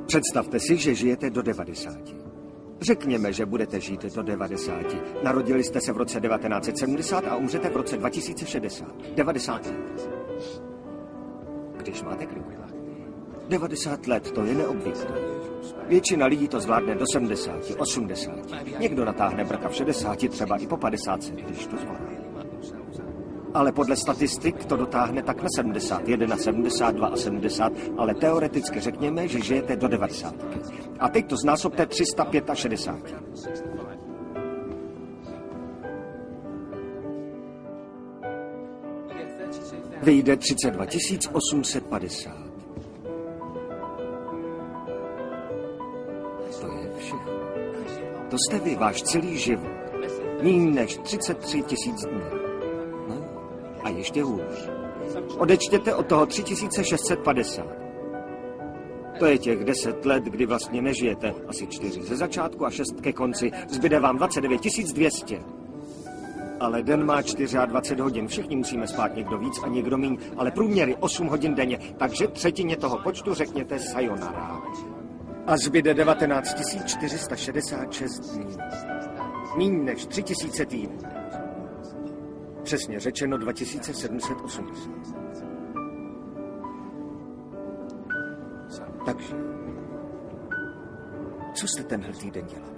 Představte si, že žijete do 90. Řekněme, že budete žít do 90. Narodili jste se v roce 1970 a umřete v roce 2060. 90 let. Když máte kliku. 90 let, to je neobvyklé. Většina lidí to zvládne do 70, 80. Někdo natáhne brka v 60, třeba i po 50, když to zvládne. Ale podle statistik to dotáhne tak na 71, 72 a 70, ale teoreticky řekněme, že žijete do 90. A teď to znásobte 365. Vyjde 32 850. To je všechno. To jste vy, váš celý život. Méně než 33 000 dní. No, a ještě hůř. Odečtěte od toho 3650. To je těch 10 let, kdy vlastně nežijete. Asi 4 ze začátku a 6 ke konci. Zbyde vám 29 200. Ale den má 24 hodin. Všichni musíme spát, někdo víc a někdo míň. Ale průměry 8 hodin denně. Takže třetině toho počtu řekněte sayonara. A zbyde 19 466 dní. Míň než 3000 týdnů. Přesně řečeno 2780. Takže, co jste tenhle týden dělal?